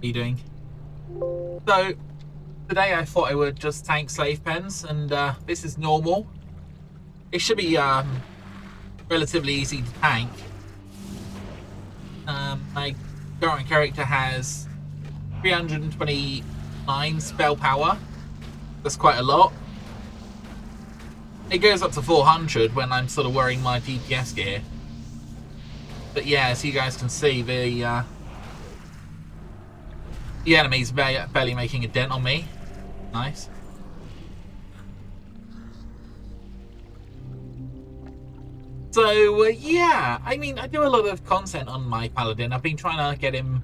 are you doing? So, today I thought I would just tank slave pens, and this is normal. It should be relatively easy to tank. My current character has 329 spell power. That's quite a lot. It goes up to 400 when I'm sort of wearing my DPS gear. But yeah, as you guys can see, the enemy's barely making a dent on me. Nice. So yeah, I mean, I do a lot of content on my paladin. I've been trying to get him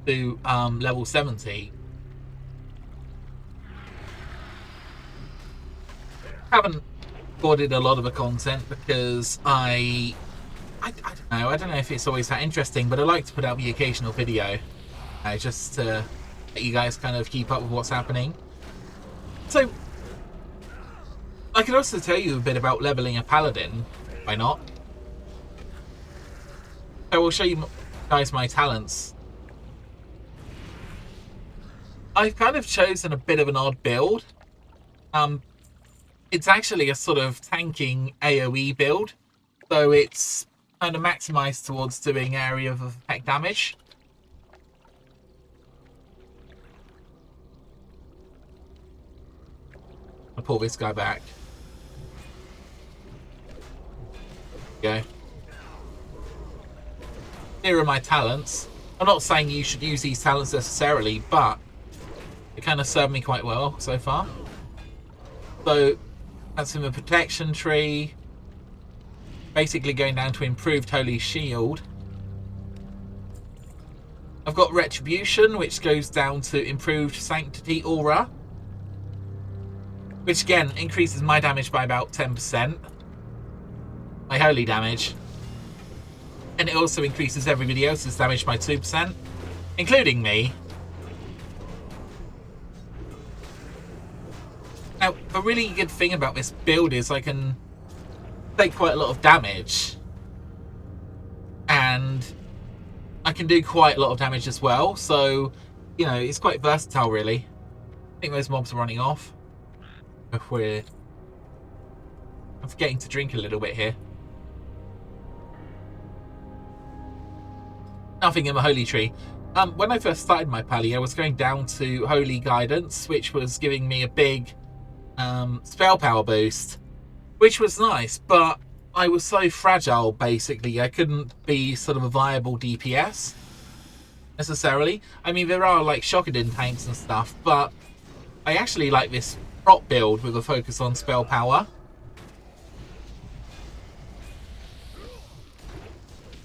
to level 70. Haven't recorded a lot of the content because I don't know if it's always that interesting, but I like to put out the occasional video just to let you guys kind of keep up with what's happening. So I could also tell you a bit about leveling a paladin. Why not? I will show you guys my talents. I've kind of chosen a bit of an odd build. It's actually a sort of tanking AoE build, so it's kind of maximized towards doing area of effect damage. I'll pull this guy back. There we go. Here are my talents. I'm not saying you should use these talents necessarily, but they kind of serve me quite well so far. So that's in the protection tree. Basically going down to improved Holy Shield. I've got Retribution, which goes down to improved Sanctity Aura, which again increases my damage by about 10%. My holy damage. And it also increases everybody else's damage by 2%, including me. Now, a really good thing about this build is I can take quite a lot of damage, and I can do quite a lot of damage as well, so you know, it's quite versatile really. I think those mobs are running off. I'm forgetting to drink a little bit here. Nothing in the holy tree. When I first started my pally, I was going down to holy guidance, which was giving me a big spell power boost, which was nice, but I was so fragile basically I couldn't be sort of a viable DPS necessarily. I mean, there are like Shockedin tanks and stuff, but I actually like this prop build with a focus on spell power.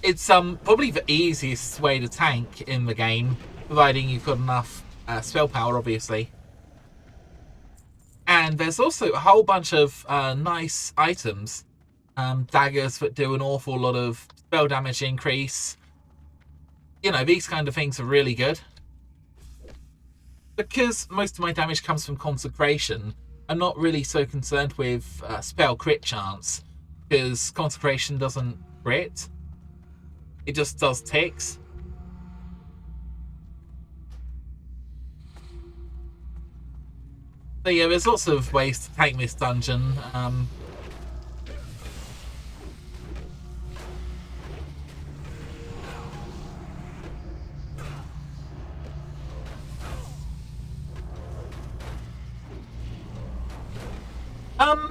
It's probably the easiest way to tank in the game, providing you've got enough spell power, obviously. And there's also a whole bunch of nice items. Daggers that do an awful lot of spell damage increase. You know, these kind of things are really good. Because most of my damage comes from Consecration, I'm not really so concerned with spell crit chance, because Consecration doesn't crit. It just does ticks. So yeah, there's lots of ways to tank this dungeon.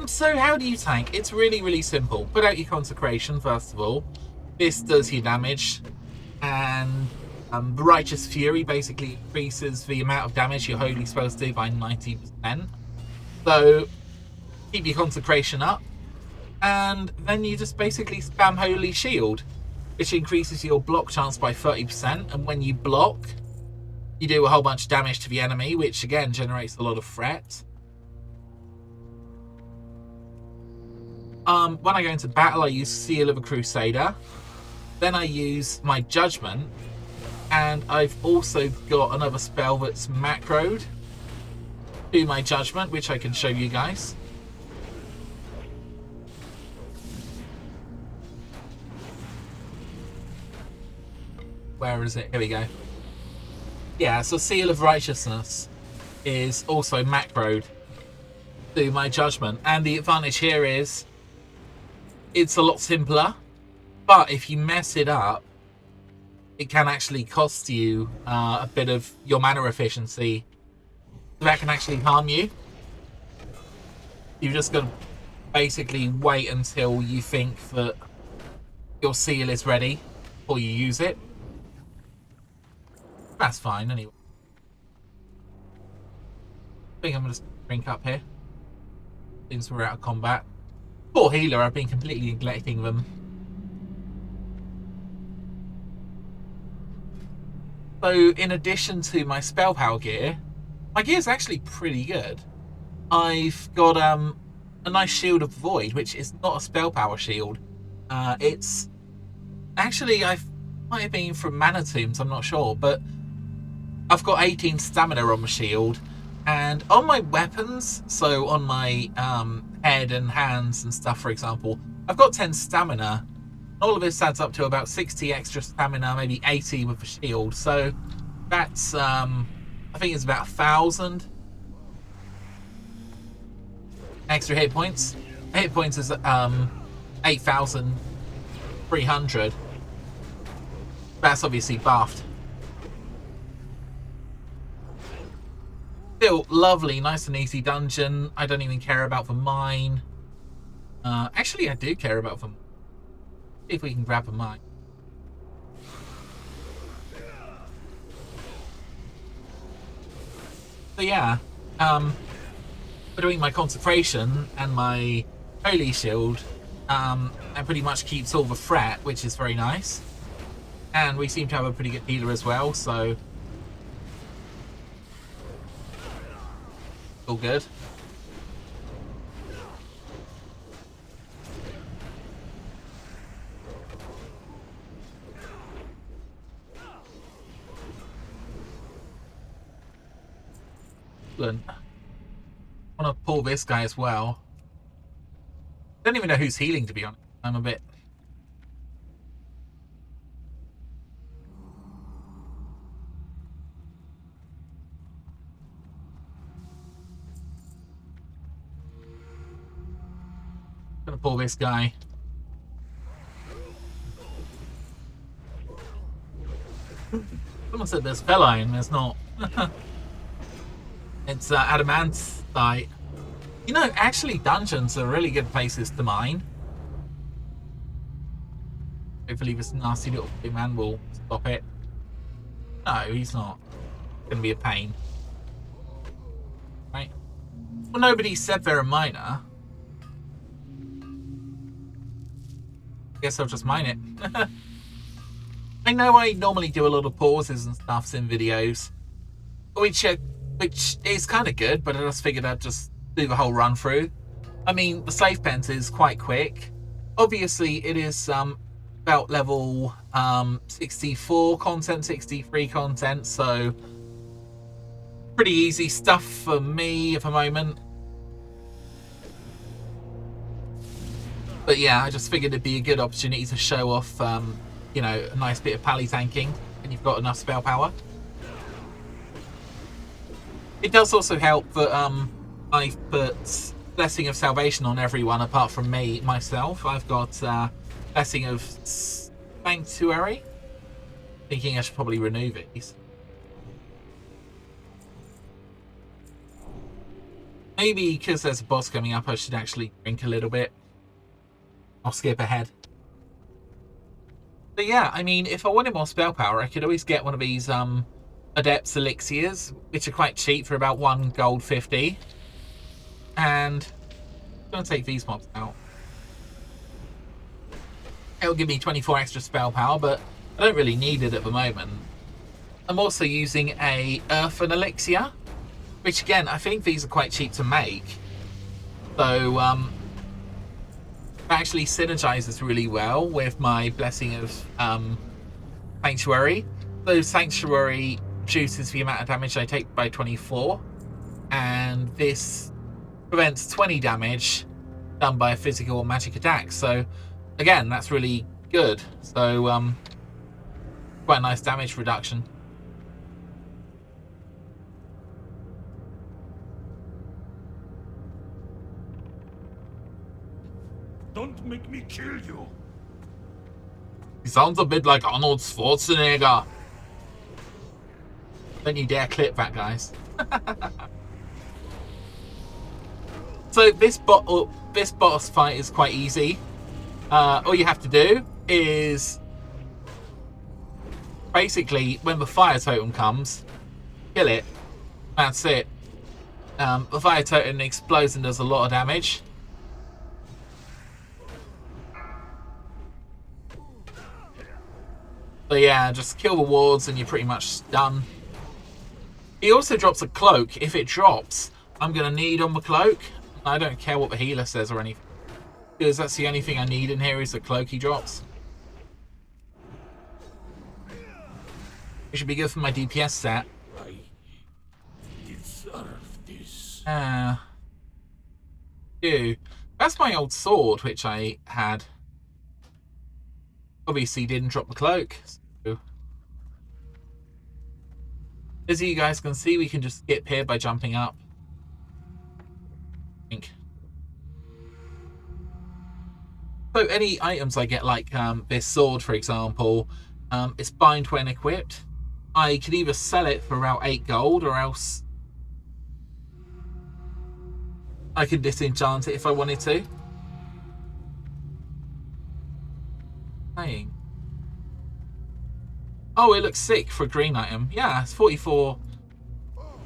So how do you tank? It's really, really simple. Put out your Consecration, first of all. This does your damage. And the Righteous Fury basically increases the amount of damage your holy spells do by 90%. So keep your Consecration up. And then you just basically spam Holy Shield, which increases your block chance by 30%. And when you block, you do a whole bunch of damage to the enemy, which again generates a lot of threat. When I go into battle, I use Seal of a Crusader. Then I use my Judgment. And I've also got another spell that's macroed to my Judgment, which I can show you guys. Where is it? Here we go. Yeah, so Seal of Righteousness is also macroed to my judgment. And the advantage here is it's a lot simpler. But if you mess it up, it can actually cost you a bit of your mana efficiency. That can actually harm you. You've just got to basically wait until you think that your seal is ready before you use it. That's fine anyway. I think I'm going to drink up here since we're out of combat. Poor healer, I've been completely neglecting them. So in addition to my spell power gear, my gear is actually pretty good. I've got a nice Shield of Void, which is not a spell power shield. It's actually, might have been from Mana Tombs, I'm not sure, but I've got 18 stamina on my shield, and on my weapons, so on my head and hands and stuff, for example, I've got 10 stamina. All of this adds up to about 60 extra stamina, maybe 80 with the shield. So that's, I think it's about 1,000 extra hit points. Hit points is 8,300. That's obviously buffed. Still lovely, nice and easy dungeon. I don't even care about the mine. Actually, I do care about them. See if we can grab a mine. So yeah, between my consecration and my holy shield, that pretty much keeps all the threat, which is very nice. And we seem to have a pretty good healer as well, so all good. I want to pull this guy as well. Don't even know who's healing, to be honest. I'm a bit... gonna pull this guy. Someone said there's feline, there's not. It's adamantite. You know, actually dungeons are really good places to mine. Hopefully this nasty little big man will stop it. No, he's not. It's gonna be a pain. Right? Well, nobody said they're a miner. Guess I'll just mine it. I know I normally do a lot of pauses and stuff in videos, which is kind of good, but I just figured I'd just do the whole run through. I mean, the slave pens is quite quick. Obviously, it is about level 64 content, 63 content, so pretty easy stuff for me at the moment. But yeah, I just figured it'd be a good opportunity to show off, you know, a nice bit of pally tanking, and you've got enough spell power. It does also help that I've put Blessing of Salvation on everyone apart from myself. I've got Blessing of Sanctuary. Thinking I should probably renew these. Maybe because there's a boss coming up, I should actually drink a little bit. I'll skip ahead. But yeah, I mean, if I wanted more spell power, I could always get one of these Adept's Elixirs, which are quite cheap for about 1 gold 50. And I'm going to take these mobs out. It'll give me 24 extra spell power, but I don't really need it at the moment. I'm also using a Earthen Elixir, which again, I think these are quite cheap to make. So, actually synergizes really well with my Blessing of Sanctuary. So Sanctuary reduces the amount of damage I take by 24, and this prevents 20 damage done by a physical or magic attack. So again, that's really good. So quite a nice damage reduction. Don't make me kill you. He sounds a bit like Arnold Schwarzenegger. Don't you dare clip that, guys. So this boss fight is quite easy. All you have to do is basically, when the fire totem comes, kill it. That's it. The fire totem explodes and does a lot of damage. So yeah, just kill the wards and you're pretty much done. He also drops a cloak. If it drops, I'm going to need on the cloak. I don't care what the healer says or anything, because that's the only thing I need in here is the cloak he drops. It should be good for my DPS stat. I deserve this. That's my old sword, which I had. Obviously didn't drop the cloak. So, as you guys can see, we can just skip here by jumping up. So any items I get, like this sword, for example, it's bind when equipped. I could either sell it for about 8 gold, or else I could disenchant it if I wanted to. Dang. Oh, it looks sick for a green item. Yeah, it's 44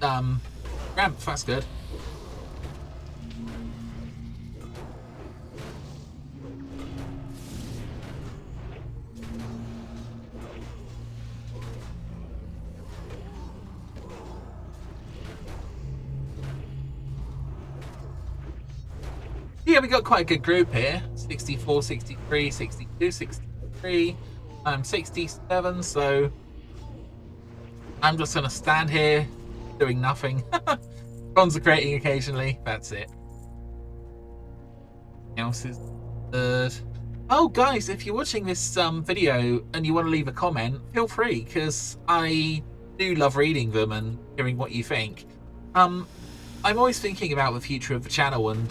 ramp, that's good. Yeah, we got quite a good group here. 64, 63, 62, 63. I'm 67, so I'm just going to stand here doing nothing. Consecrating occasionally. That's it. Anything else is good. Oh, guys, if you're watching this video and you want to leave a comment, feel free, because I do love reading them and hearing what you think. I'm always thinking about the future of the channel and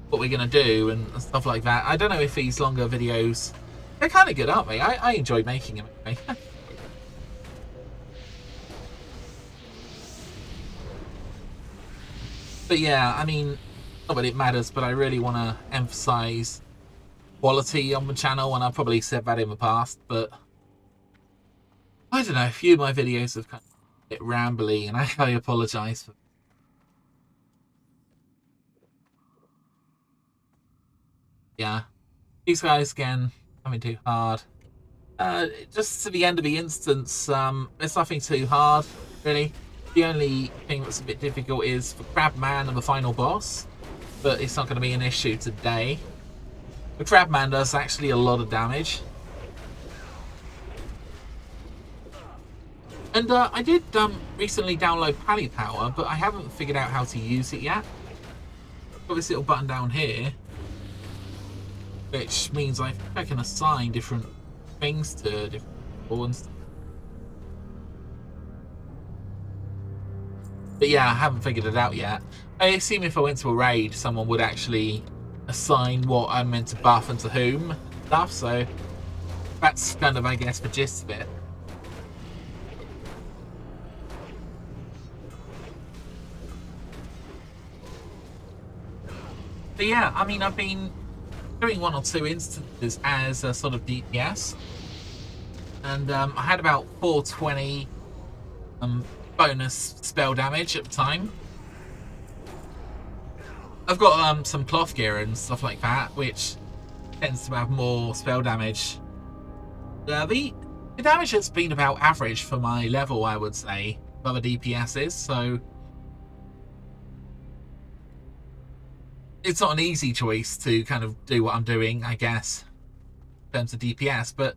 what we're going to do and stuff like that. I don't know if these longer videos, they're kind of good, aren't they? I enjoy making them anyway. But yeah, I mean, not that it matters, but I really want to emphasize quality on the channel, and I've probably said that in the past, but I don't know, a few of my videos have kind of a bit rambly, and I apologize for. Yeah, these guys again coming too hard. Just to the end of the instance, there's nothing too hard really. The only thing that's a bit difficult is for Crabman and the final boss, but it's not going to be an issue today. The Crabman does actually a lot of damage, and I did recently download Pally Power, but I haven't figured out how to use it yet. Got this little button down here, which means I can assign different things to different people and stuff. But yeah, I haven't figured it out yet. I assume if I went to a raid, someone would actually assign what I'm meant to buff and to whom and stuff, so that's kind of, I guess, the gist of it. But yeah, I mean, I've been doing 1 or 2 instances as a sort of DPS, and I had about 420 bonus spell damage at the time. I've got some cloth gear and stuff like that, which tends to have more spell damage. The damage has been about average for my level, I would say, for other DPSs, so it's not an easy choice to kind of do what I'm doing, I guess, in terms of DPS, but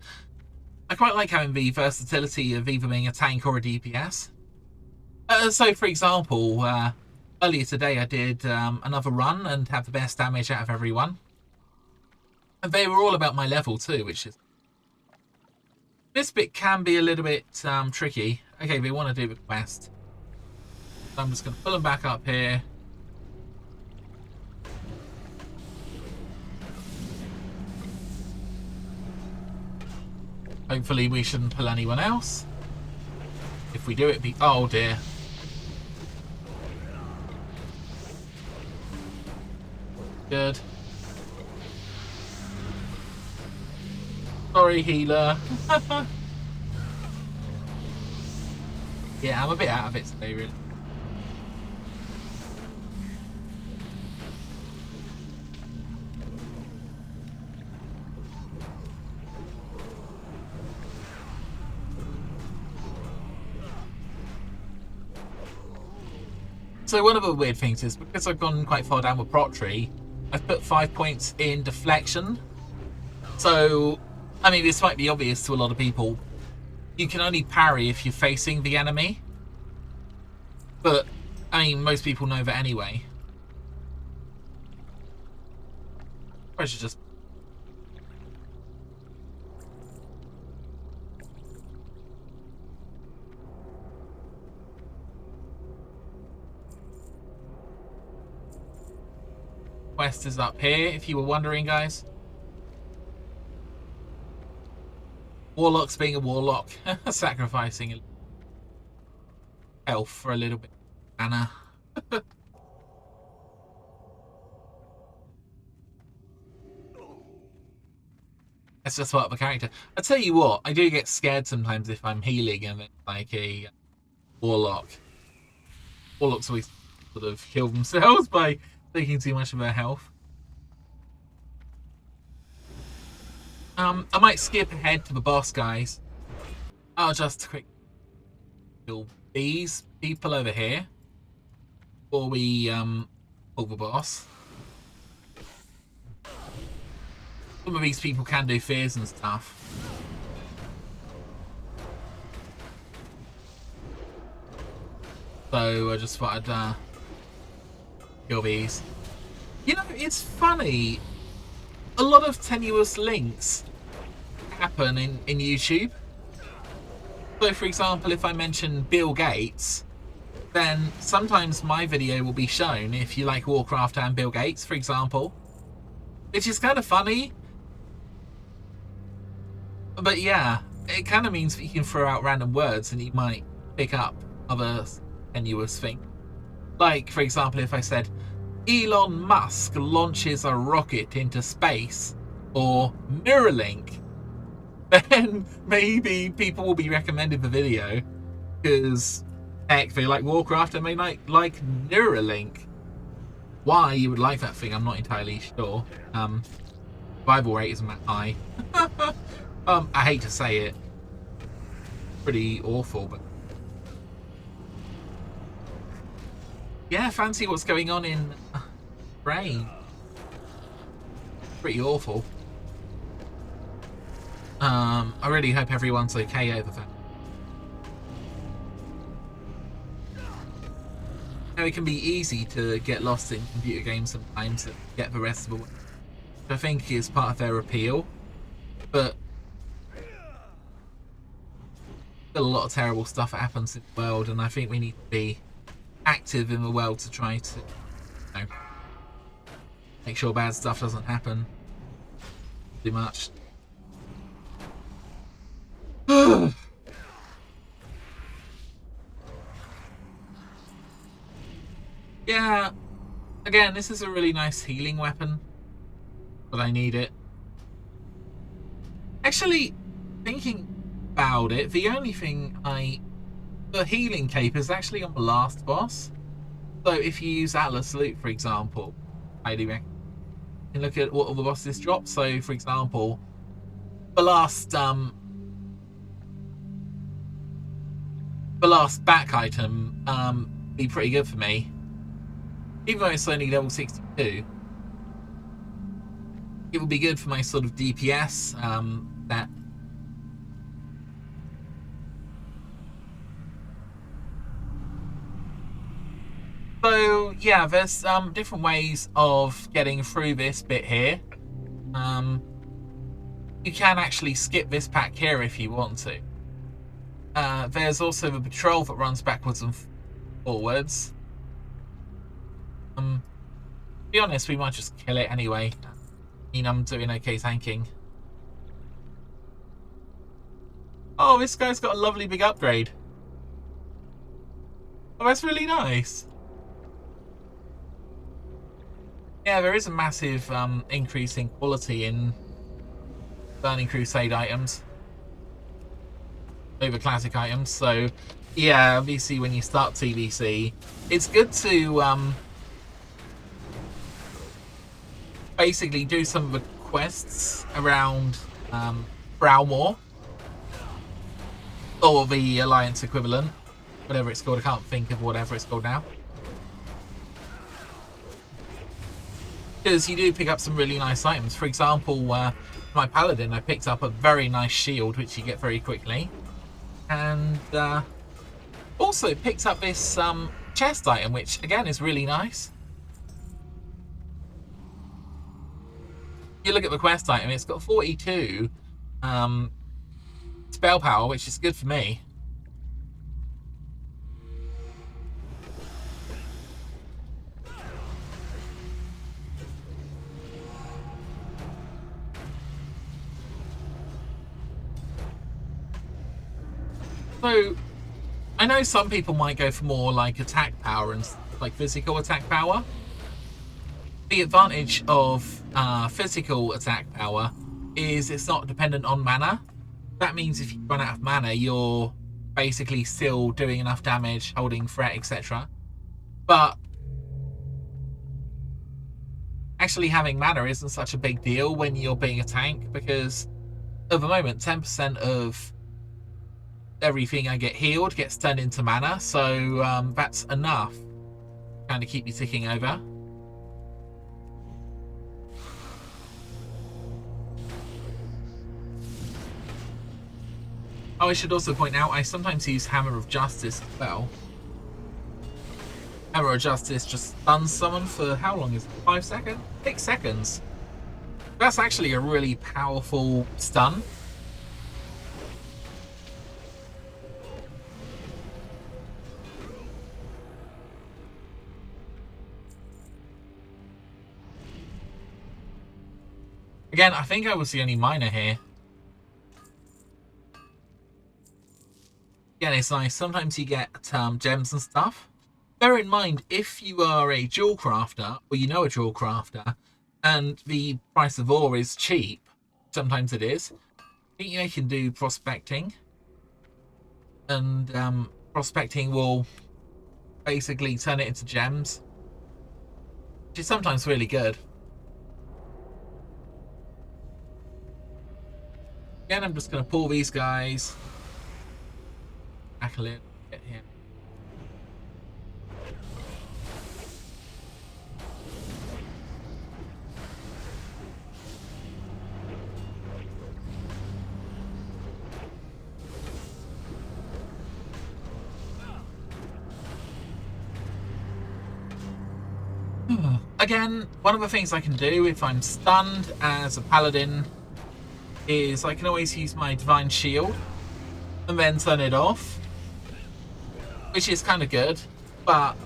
I quite like having the versatility of either being a tank or a DPS. So, for example, earlier today I did another run and had the best damage out of everyone. And they were all about my level too, which is... This bit can be a little bit tricky. Okay, they want to do the quest. So I'm just going to pull them back up here. Hopefully we shouldn't pull anyone else. If we do, it'd be... Oh, dear. Good. Sorry, healer. Yeah, I'm a bit out of it today, really. So one of the weird things is, because I've gone quite far down with Protry, I've put 5 points in deflection. So, I mean, this might be obvious to a lot of people. You can only parry if you're facing the enemy. But, I mean, most people know that anyway. I should just... Quest is up here, if you were wondering, guys. Warlock's being a warlock. Sacrificing health for a little bit. Anna. That's just part of a character. I tell you what, I do get scared sometimes if I'm healing and it's like a warlock. Warlocks always sort of kill themselves by taking too much of their health. I might skip ahead to the boss, guys. I'll just quick kill these people over here before we pull the boss. Some of these people can do fears and stuff. So I just thought I'd kill these. You know, it's funny. A lot of tenuous links happen in YouTube. So, for example, if I mention Bill Gates, then sometimes my video will be shown if you like Warcraft and Bill Gates, for example. Which is kind of funny. But yeah, it kind of means that you can throw out random words and you might pick up other tenuous things. Like, for example, if I said, Elon Musk launches a rocket into space, or Neuralink, then maybe people will be recommended the video because heck, they like Warcraft and they like Neuralink. Why you would like that thing, I'm not entirely sure. Survival rate isn't that high. I hate to say it, pretty awful, but yeah, fancy what's going on in brain. Pretty awful. I really hope everyone's okay over that. Now, it can be easy to get lost in computer games sometimes and get the rest of the way, which I think is part of their appeal, but still a lot of terrible stuff that happens in the world, and I think we need to be active in the world to try to, you know, make sure bad stuff doesn't happen too much. Yeah, again, this is a really nice healing weapon, but I need it. Actually, thinking about it, the only thing the healing cape is actually on the last boss. So if you use Atlas Loot, for example, I do recommend you can look at what all the bosses drop. So, for example, the last back item be pretty good for me, even though it's only level 62. It will be good for my sort of DPS. That. So yeah, there's different ways of getting through this bit here. You can actually skip this pack here if you want to. There's also the patrol that runs backwards and forwards. To be honest, we might just kill it anyway. I mean, I'm doing okay tanking. Oh, this guy's got a lovely big upgrade. Oh, that's really nice. Yeah, there is a massive increase in quality in Burning Crusade items over classic items. So, yeah, obviously when you start TBC, it's good to basically do some of the quests around Browmore, or the Alliance equivalent, whatever it's called. I can't think of whatever it's called now. Because you do pick up some really nice items. For example, my Paladin, I picked up a very nice shield, which you get very quickly. And also picked up this chest item, which again is really nice. You look at the quest item, it's got 42 spell power, which is good for me. So, I know some people might go for more like attack power and like physical attack power. The advantage of physical attack power is it's not dependent on mana. That means if you run out of mana, you're basically still doing enough damage, holding threat, etc. But actually having mana isn't such a big deal when you're being a tank, because at the moment 10% of everything I get healed gets turned into mana, so that's enough to kind of keep me ticking over. Oh, I should also point out, I sometimes use Hammer of Justice as well. Hammer of Justice just stuns someone for how long is it? 5 seconds? 6 seconds. That's actually a really powerful stun. Again, I think I was the only miner here. Again, it's nice. Sometimes you get gems and stuff. Bear in mind, if you are a jewel crafter, or you know a jewel crafter, and the price of ore is cheap, sometimes it is, I think you can do prospecting. And prospecting will basically turn it into gems, which is sometimes really good. Again, I'm just going to pull these guys back a little bit here. Again, one of the things I can do if I'm stunned as a paladin is I can always use my divine shield and then turn it off, which is kind of good, but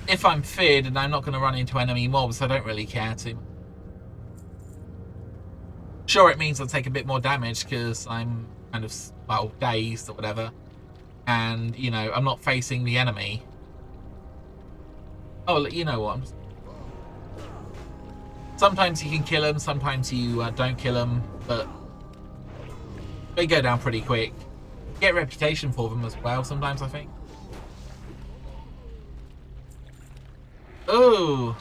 if I'm feared and I'm not going to run into enemy mobs, I don't really care too much. Sure, it means I'll take a bit more damage because I'm kind of, well, dazed or whatever, and, you know, I'm not facing the enemy. Oh, you know what? Sometimes you can kill them, sometimes you don't kill them, but they go down pretty quick. Get reputation for them as well sometimes, I think. Oh!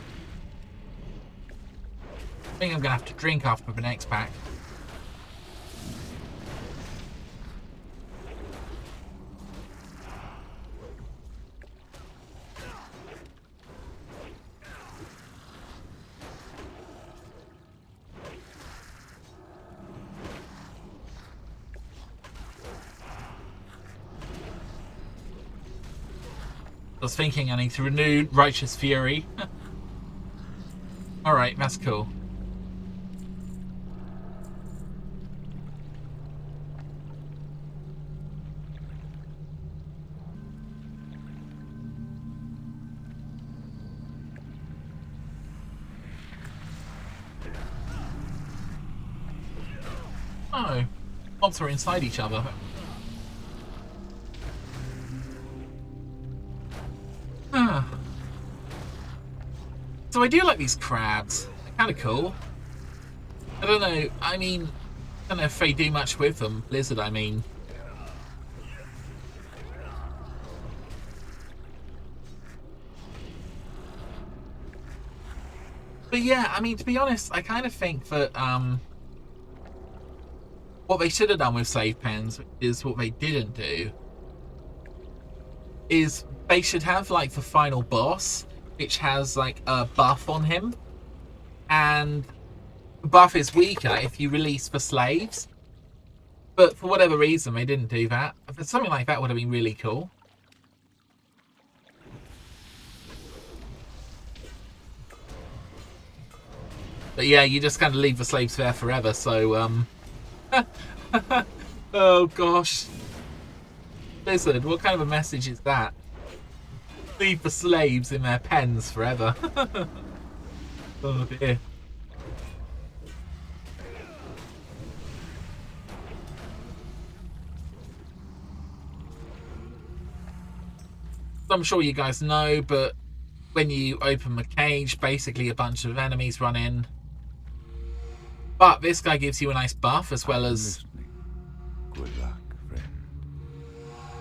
I think I'm going to have to drink after the next pack. I was thinking I need to renew Righteous Fury. Alright, that's cool. mobs are inside each other. So I do like these crabs. They're kind of cool. I don't know. I mean, I don't know if they do much with them. Blizzard, I mean. But yeah, I mean, to be honest, I kind of think that what they should have done with save pens is what they didn't do. Is they should have like the final boss, which has like a buff on him, and the buff is weaker if you release the slaves. But for whatever reason, they didn't do that. But something like that would have been really cool. But yeah, you just kind of leave the slaves there forever, so, oh gosh. Blizzard, what kind of a message is that? Leave the slaves in their pens forever. Oh dear. I'm sure you guys know, but when you open the cage, basically a bunch of enemies run in. But this guy gives you a nice buff, as well as Good luck, friend.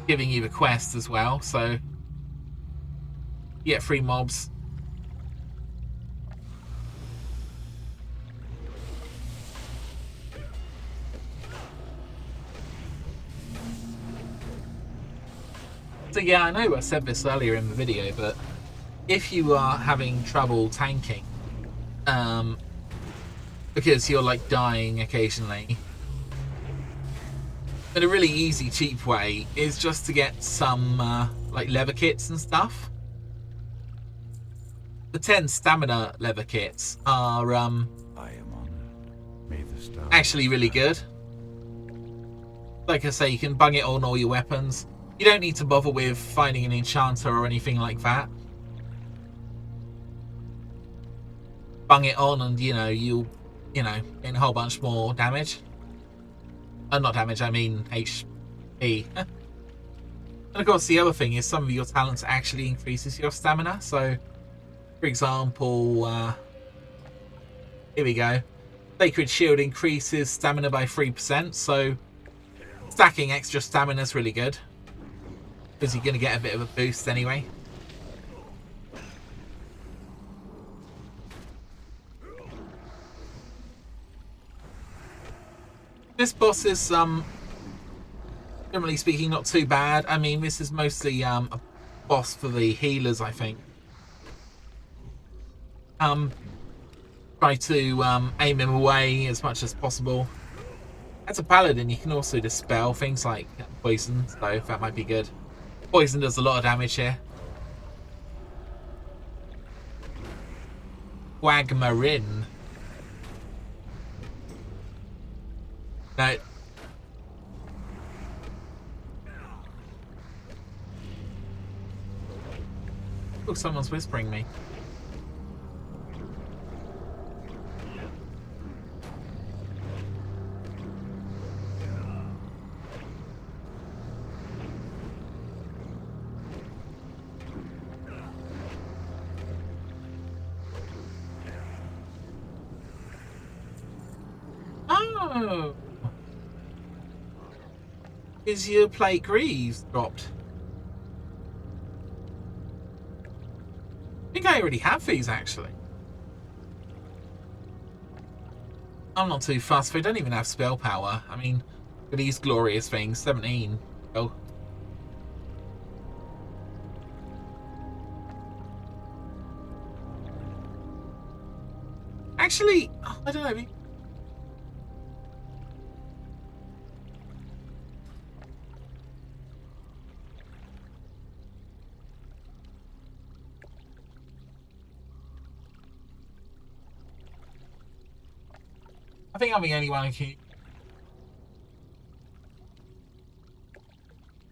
giving you the quest as well, so you get 3 mobs. So yeah, I know I said this earlier in the video, but if you are having trouble tanking, because you're like dying occasionally, then a really easy, cheap way is just to get some like leather kits and stuff. The 10 stamina leather kits are I am honored. May the stars actually really good. Like I say, you can bung it on all your weapons. You don't need to bother with finding an enchanter or anything like that. Bung it on and, you'll, get a whole bunch more damage. Not damage, I mean HP. And of course, the other thing is some of your talents actually increases your stamina. So, for example, here we go. Sacred Shield increases stamina by 3%. So, stacking extra stamina is really good, because you're going to get a bit of a boost anyway. This boss is, generally speaking, not too bad. I mean, this is mostly a boss for the healers, I think. Try to aim him away as much as possible. As a paladin, you can also dispel things like poison, so that might be good. Poison does a lot of damage here. Quagmarin. No. Oh, someone's whispering me. Oh. Is your plate greaves dropped? I think I already have these, actually. I'm not too fussed. They don't even have spell power. I mean, for these glorious things, 17. Oh. Actually, I don't know. I think I'm the only one who can...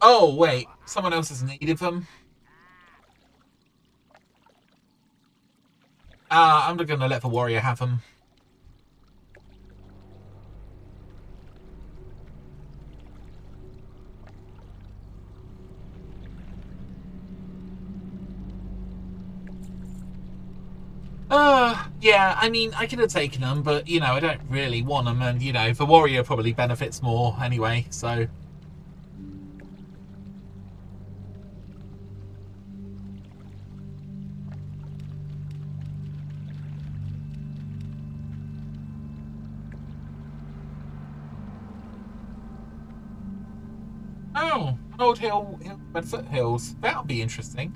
Oh, wait. Someone else has needed them. I'm not going to let the warrior have them. Yeah, I mean, I could have taken them, but, you know, I don't really want them, and, you know, the warrior probably benefits more anyway, so... Oh, Old Red Foothills. That'll be interesting.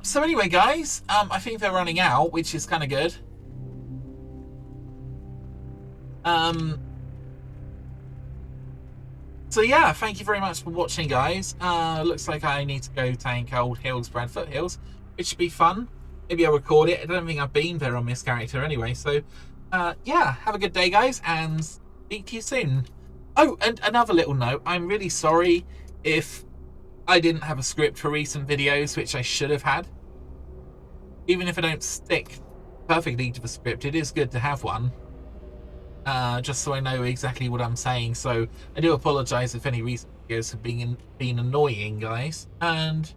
So anyway, guys, I think they're running out, which is kind of good. So yeah, thank you very much for watching, guys. Looks like I need to go tank Old Hills, Red Foothills, which should be fun. Maybe I'll record it. I don't think I've been there on this character anyway. So, yeah, have a good day, guys, and speak to you soon. Oh, and another little note. I'm really sorry if I didn't have a script for recent videos, which I should have had. Even if I don't stick perfectly to the script, it is good to have one. Just so I know exactly what I'm saying. So I do apologise if any recent videos have been annoying, guys. And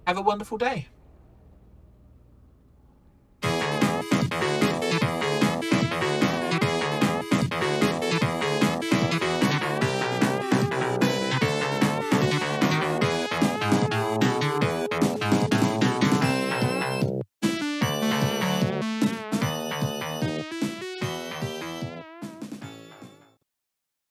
have a wonderful day.